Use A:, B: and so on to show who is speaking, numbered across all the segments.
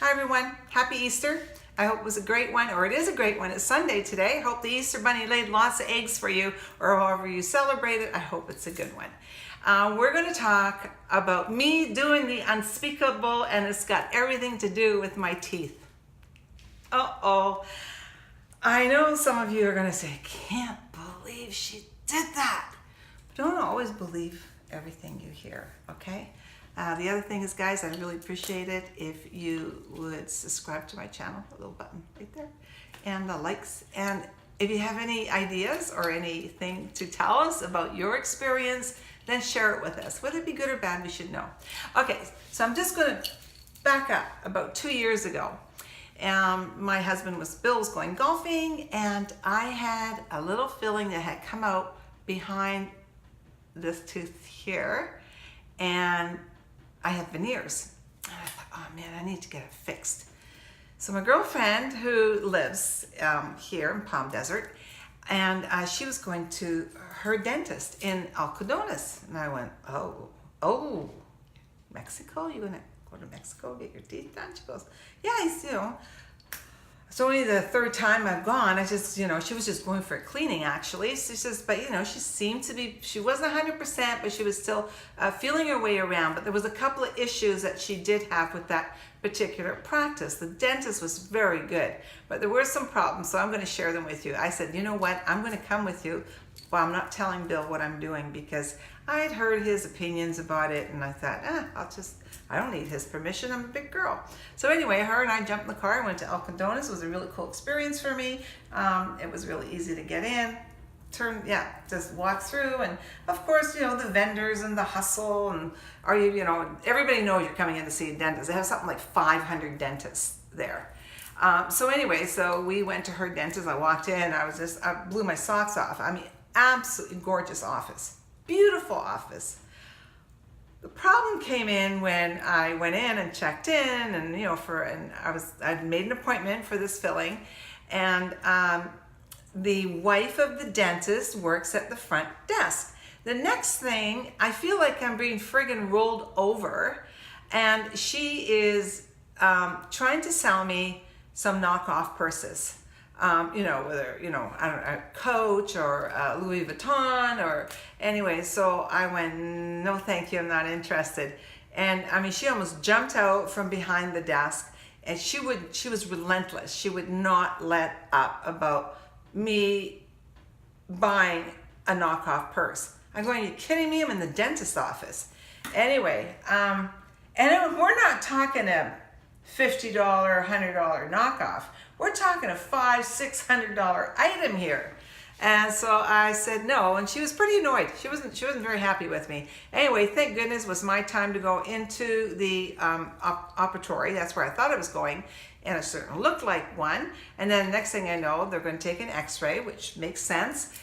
A: Hi everyone, happy Easter. I hope it was a great one, or it is a great one. It's Sunday today. I hope the Easter Bunny laid lots of eggs for you, or however you celebrate it. I hope it's a good one. We're going to talk about me doing the unspeakable, and it's got everything to do with my teeth. Uh-oh. I know some of you are going to say, I can't believe she did that. But don't always believe everything you hear, okay? The other thing is, guys, I really appreciate it if you would subscribe to my channel, a little button right there, and the likes. And if you have any ideas or anything to tell us about your experience, then share it with us. Whether it be good or bad, we should know. Okay, so I'm just going to back up. About 2 years ago, my husband Bill was going golfing, and I had a little filling that had come out behind this tooth here, and I had veneers. And I thought, oh man, I need to get it fixed. So my girlfriend, who lives here in Palm Desert, and she was going to her dentist in Algodones. And I went, oh, Mexico? You gonna go to Mexico, get your teeth done? She goes, yeah, it's only the third time I've gone. She was just going for a cleaning actually. She says, but she seemed to be, she wasn't 100%, but she was still feeling her way around. But there was a couple of issues that she did have with that particular practice. The dentist was very good, but there were some problems, so I'm going to share them with you. I said, you know what, I'm going to come with you. Well, I'm not telling Bill what I'm doing because I had heard his opinions about it, and I thought, I don't need his permission. I'm a big girl. So anyway, her and I jumped in the car and went to Algodones. It was a really cool experience for me. It was really easy to get in. Just walk through, and of course, the vendors and the hustle, and everybody knows you're coming in to see a dentist. They have something like 500 dentists there. So anyway, so we went to her dentist. I walked in, I blew my socks off. I mean, absolutely gorgeous office. Beautiful office. The problem came in when I went in and checked in, and I'd made an appointment for this filling, and the wife of the dentist works at the front desk. The next thing, I feel like I'm being friggin' rolled over, and she is trying to sell me some knockoff purses. Whether, I don't know, Coach or Louis Vuitton or anyway. So I went, no, thank you, I'm not interested. And I mean, she almost jumped out from behind the desk, and she was relentless. She would not let up about me buying a knockoff purse. I'm going, are you kidding me? I'm in the dentist's office. Anyway, we're not talking a $50, $100 knockoff. We're talking a $500-$600 item here. And so I said no, and she was pretty annoyed. She wasn't very happy with me. Anyway, thank goodness it was my time to go into the operatory. That's where I thought it was going, and it certainly looked like one. And then the next thing I know, they're going to take an x-ray, which makes sense.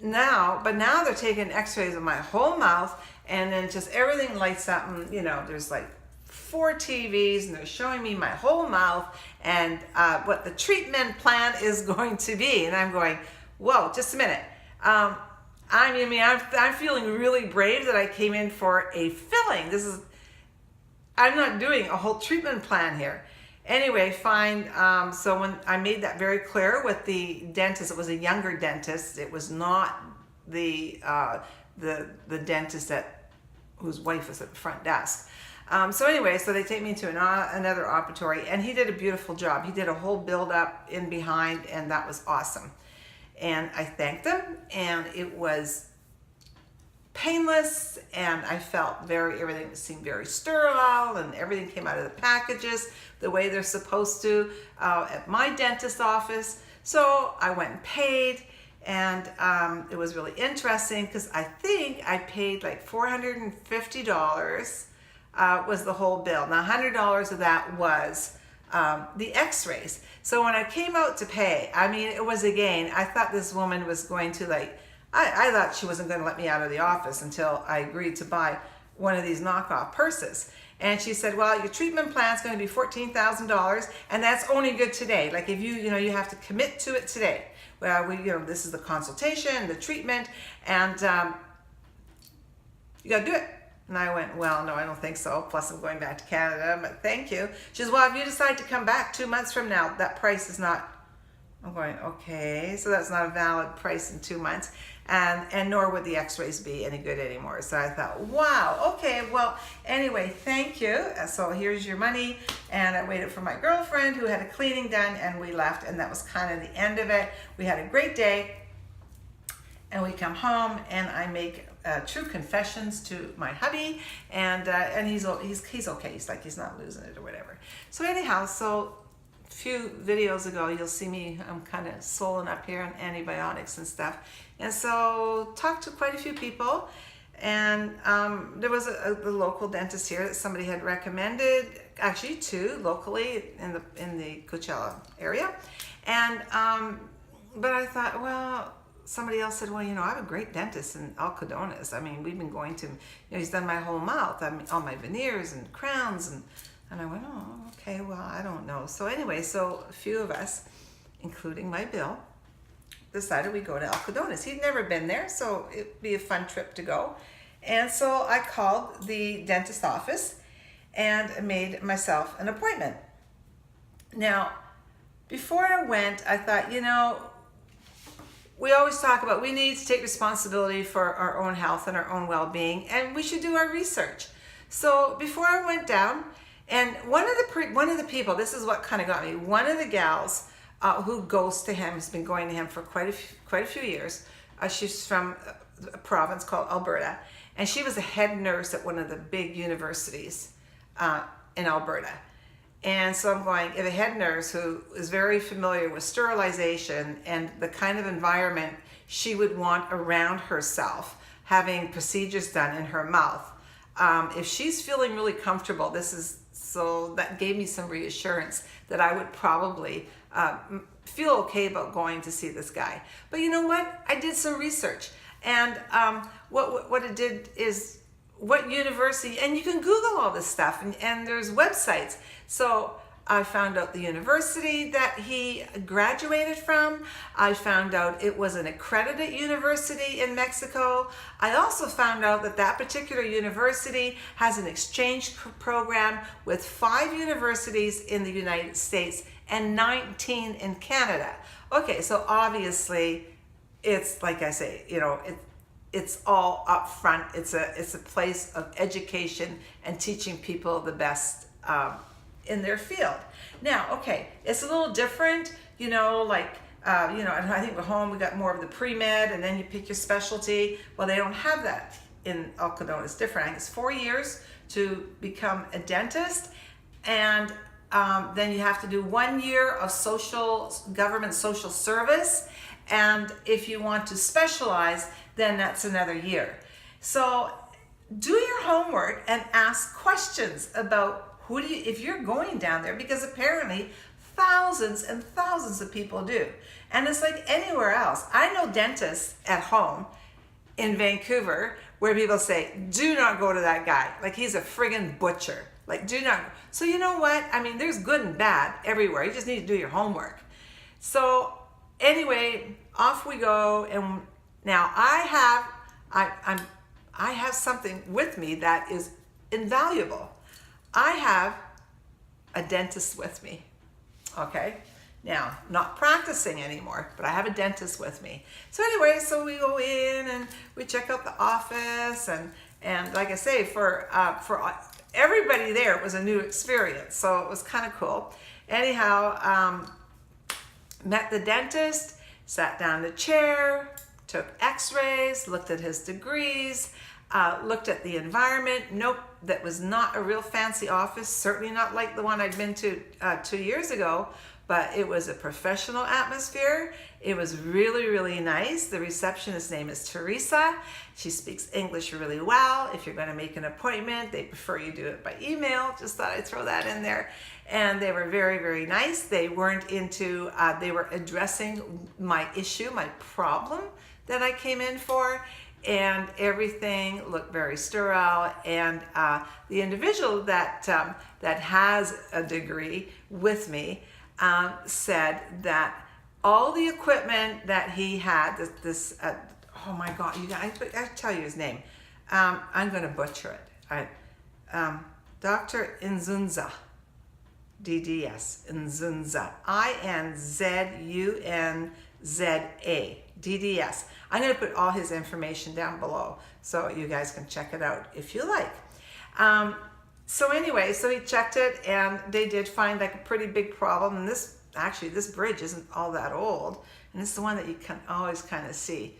A: Now they're taking x-rays of my whole mouth, and then just everything lights up, and there's like 4 TVs, and they're showing me my whole mouth and what the treatment plan is going to be. And I'm going, whoa, just a minute. I'm feeling really brave that I came in for a filling. I'm not doing a whole treatment plan here. Anyway, fine. So when I made that very clear with the dentist, it was a younger dentist. It was not the dentist whose wife was at the front desk. So anyway, so they take me to another operatory, and he did a beautiful job. He did a whole build up in behind, and that was awesome. And I thanked them, and it was painless, and I felt everything seemed very sterile, and everything came out of the packages the way they're supposed to at my dentist's office. So I went and paid, and it was really interesting because I think I paid like $450 was the whole bill. Now $100 of that was the x-rays. So when I came out to pay, I mean, it was again, I thought this woman was going to I thought she wasn't going to let me out of the office until I agreed to buy one of these knockoff purses. And she said, well, your treatment plan is going to be $14,000, and that's only good today. Like if you have to commit to it today. Well, this is the consultation, the treatment, and you got to do it. And I went, well, no, I don't think so. Plus, I'm going back to Canada, but thank you. She says, well, if you decide to come back 2 months from now, that price is not. I'm going, okay, so that's not a valid price in 2 months. And nor would the x-rays be any good anymore. So I thought, wow, okay, well, anyway, thank you. So here's your money. And I waited for my girlfriend who had a cleaning done, and we left, and that was kind of the end of it. We had a great day, and we come home, and I make true confessions to my hubby, and he's okay. He's like, he's not losing it or whatever. So anyhow, so a few videos ago, you'll see me, I'm kind of swollen up here on antibiotics and stuff. And so talked to quite a few people, and there was a local dentist here that somebody had recommended, actually 2 locally in the Coachella area. And but I thought, well, somebody else said, well, you know, I have a great dentist in Algodones. I mean, we've been going to, you know, he's done my whole mouth, I mean, all my veneers and crowns, and I went, oh, okay, well, I don't know. So anyway, so a few of us, including my Bill, decided we'd go to Algodones. He'd never been there, so it'd be a fun trip to go. And so I called the dentist office and made myself an appointment. Now, before I went, I thought, you know, we always talk about we need to take responsibility for our own health and our own well-being, and we should do our research. So before I went down, and one of the people, this is what kind of got me, one of the gals who goes to him, has been going to him for quite a few years. She's from a province called Alberta, and she was a head nurse at one of the big universities in Alberta. And so I'm going, if a head nurse who is very familiar with sterilization and the kind of environment she would want around herself, having procedures done in her mouth, if she's feeling really comfortable, so that gave me some reassurance that I would probably feel okay about going to see this guy. But you know what? I did some research, and what it did is what university, and you can Google all this stuff, and there's websites. So I found out the university that he graduated from. I found out it was an accredited university in Mexico. I also found out that that particular university has an exchange program with 5 universities in the United States and 19 in Canada. Okay, so obviously it's like I say, you know, it's all up front. It's a place of education and teaching people the best in their field. Now, okay, it's a little different, you know, like, you know, and I think at home we got more of the pre-med, and then you pick your specialty. Well, they don't have that in Algodones. It's different. I think it's 4 years to become a dentist, and then you have to do 1 year of government social service, and if you want to specialize, then that's another year. So do your homework and ask questions about if you're going down there, because apparently thousands and thousands of people do. And it's like anywhere else. I know dentists at home in Vancouver where people say, do not go to that guy. Like, he's a friggin' butcher. Like, do not. So you know what? I mean, there's good and bad everywhere. You just need to do your homework. So anyway, off we go. And now I have something with me that is invaluable. I have a dentist with me, okay? Now, not practicing anymore, but I have a dentist with me. So anyway, so we go in and we check out the office, and like I say, for everybody there, it was a new experience, so it was kind of cool. Anyhow, met the dentist, sat down in the chair, took x-rays, looked at his degrees, looked at the environment. Nope, that was not a real fancy office, certainly not like the one I'd been to 2 years ago, but it was a professional atmosphere. It was really, really nice. The receptionist's name is Teresa. She speaks English really well. If you're going to make an appointment, they prefer you do it by email. Just thought I'd throw that in there. And they were very, very nice. They weren't into, they were addressing my issue, my problem that I came in for. And everything looked very sterile, and the individual that has a degree with me said that all the equipment that he had, oh my God, you guys, I tell you his name. I'm going to butcher it. Dr.E.Inzuza, DDS, Inzunza, INZUNZA, DDS. I'm going to put all his information down below so you guys can check it out if you like. So anyway, so he checked it and they did find like a pretty big problem. And this bridge isn't all that old. And it's the one that you can always kind of see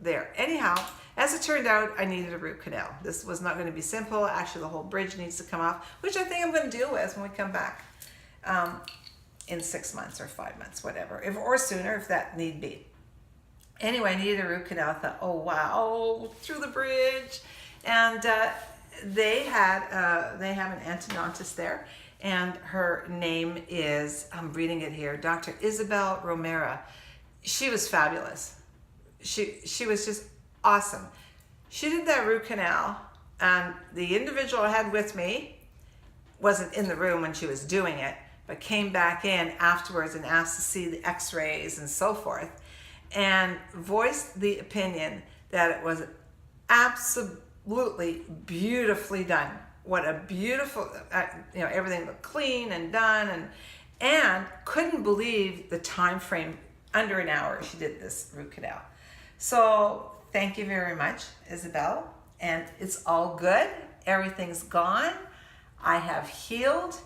A: there. Anyhow, as it turned out, I needed a root canal. This was not going to be simple. Actually, the whole bridge needs to come off, which I think I'm going to deal with when we come back in 6 months or 5 months, whatever, or sooner if that need be. Anyway, I needed a root canal. I thought, oh wow, through the bridge. And they have an endodontist there, and her name is, I'm reading it here, Dr. Isabel Romero. She was fabulous. She was just awesome. She did that root canal, and the individual I had with me wasn't in the room when she was doing it, but came back in afterwards and asked to see the x-rays and so forth, and voiced the opinion that it was absolutely beautifully done. What a beautiful, everything looked clean and done, and couldn't believe the time frame. Under an hour she did this root canal. So thank you very much, Isabel, and it's all good. Everything's gone. I have healed.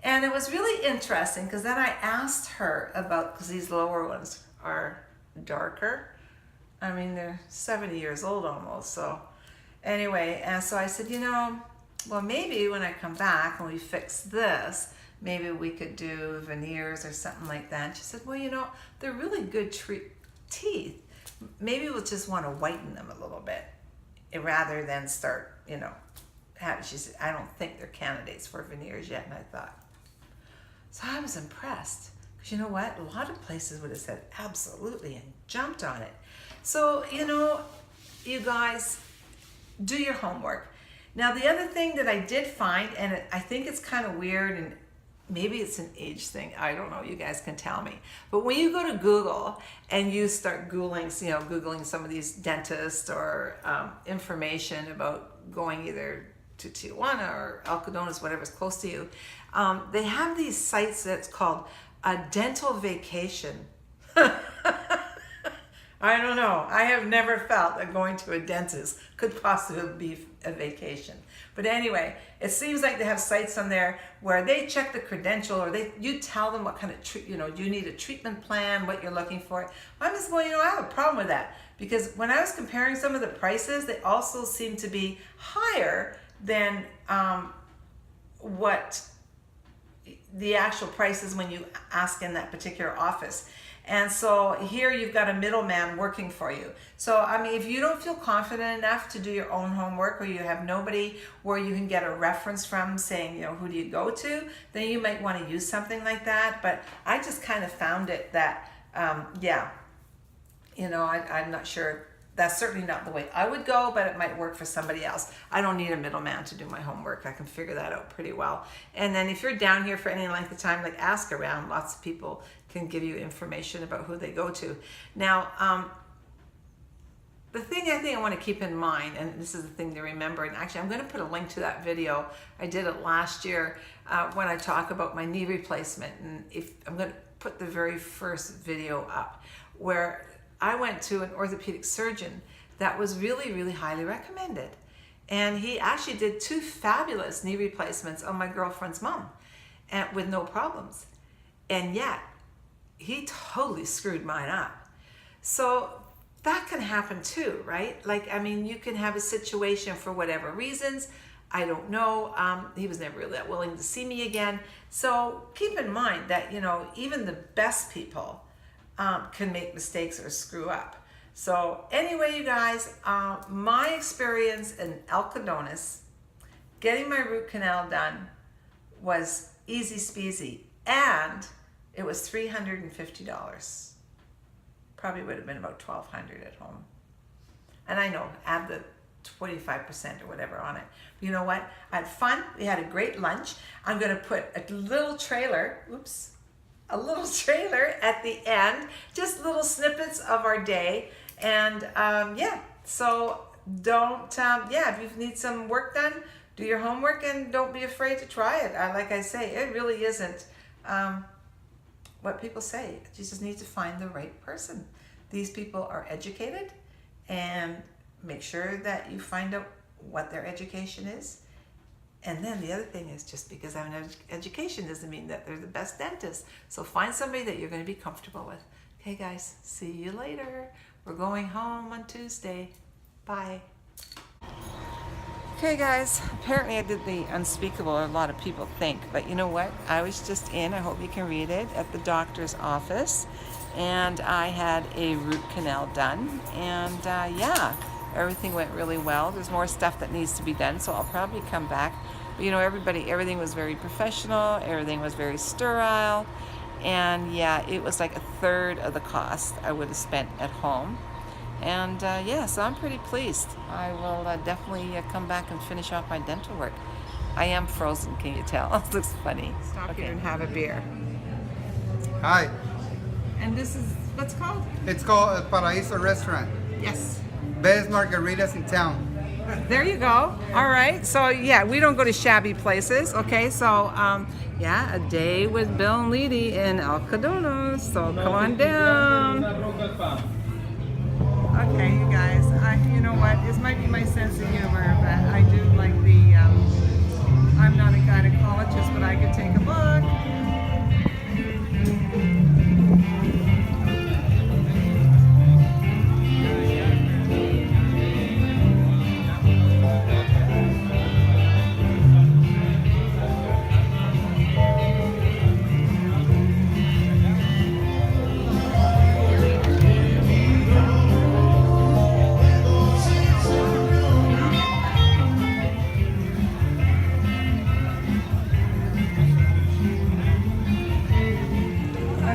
A: And it was really interesting because then I asked her about, because these lower ones are darker. I mean, they're 70 years old almost. So anyway, and so I said, well, maybe when I come back and we fix this, maybe we could do veneers or something like that. And she said, well, they're really good teeth. Maybe we'll just want to whiten them a little bit rather than start, she said, I don't think they're candidates for veneers yet. And I thought, so I was impressed. Because you know what? A lot of places would have said absolutely and jumped on it. So, you guys, do your homework. Now, the other thing that I did find, and I think it's kind of weird, and maybe it's an age thing, I don't know, you guys can tell me. But when you go to Google and you start Googling some of these dentists or information about going either to Tijuana or Algodones, whatever's close to you, they have these sites that's called a dental vacation. I don't know. I have never felt that going to a dentist could possibly be a vacation. But anyway, it seems like they have sites on there where they check the credential, or you tell them what kind of you need a treatment plan, what you're looking for. I'm just going, I have a problem with that, because when I was comparing some of the prices, they also seem to be higher than what the actual price is when you ask in that particular office. And so here you've got a middleman working for you. So, I mean, if you don't feel confident enough to do your own homework, or you have nobody where you can get a reference from saying, who do you go to, then you might want to use something like that. But I just kind of found it that, I'm not sure. That's certainly not the way I would go, but it might work for somebody else. I don't need a middleman to do my homework. I can figure that out pretty well. And then if you're down here for any length of time, like, ask around. Lots of people can give you information about who they go to. Now, the thing I think I want to keep in mind, and this is the thing to remember, and actually I'm going to put a link to that video. I did it last year when I talk about my knee replacement. And if I'm going to put the very first video up, where I went to an orthopedic surgeon that was really, really highly recommended. And he actually did 2 fabulous knee replacements on my girlfriend's mom, and with no problems. And yet, he totally screwed mine up. So that can happen too, right? Like, I mean, you can have a situation for whatever reasons. I don't know. He was never really that willing to see me again. So keep in mind that, even the best people can make mistakes or screw up. So anyway, you guys, my experience in Algodones, getting my root canal done, was easy speasy, and it was $350. Probably would have been about $1,200 at home. And I know, add the 25% or whatever on it. But you know what? I had fun. We had a great lunch. I'm going to put a little trailer, at the end, just little snippets of our day. And so don't, if you need some work done, do your homework and don't be afraid to try it. Like I say, it really isn't what people say. You just need to find the right person. These people are educated, and make sure that you find out what their education is. And then the other thing is, just because I have an education doesn't mean that they're the best dentist. So find somebody that you're going to be comfortable with. Okay, guys, see you later. We're going home on Tuesday. Bye. Okay, guys, apparently I did the unspeakable, or a lot of people think, but you know what? I was just in, I hope you can read it, at the doctor's office, and I had a root canal done, and yeah, everything went really well. There's more stuff that needs to be done, so I'll probably come back. But you know, everything was very professional, everything was very sterile, and yeah, it was like 1/3 of the cost I would have spent at home. And yeah, so I'm pretty pleased. I will definitely come back and finish off my dental work. I am frozen, can you tell? It looks funny. Stop here and have a beer.
B: Hi.
A: And this is, what's called?
B: It's called El Paraíso Restaurant.
A: Yes.
B: Best margaritas in town.
A: There you go. All right. So yeah, we don't go to shabby places. Okay. So yeah, a day with Bill and Leedy in Algodones. So come on down. Okay, you guys. You know what? This might be my sense of humor, but I do like the. I'm not a gynecologist, but I could take a look.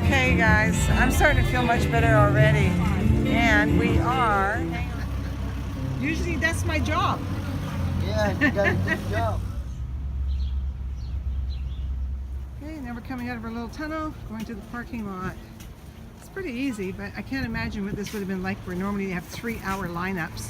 A: Okay guys, I'm starting to feel much better already, and we are, usually that's my job.
B: Yeah, you got a good job.
A: Okay, now we're coming out of our little tunnel, going to the parking lot. It's pretty easy, but I can't imagine what this would have been like where normally you have 3-hour lineups.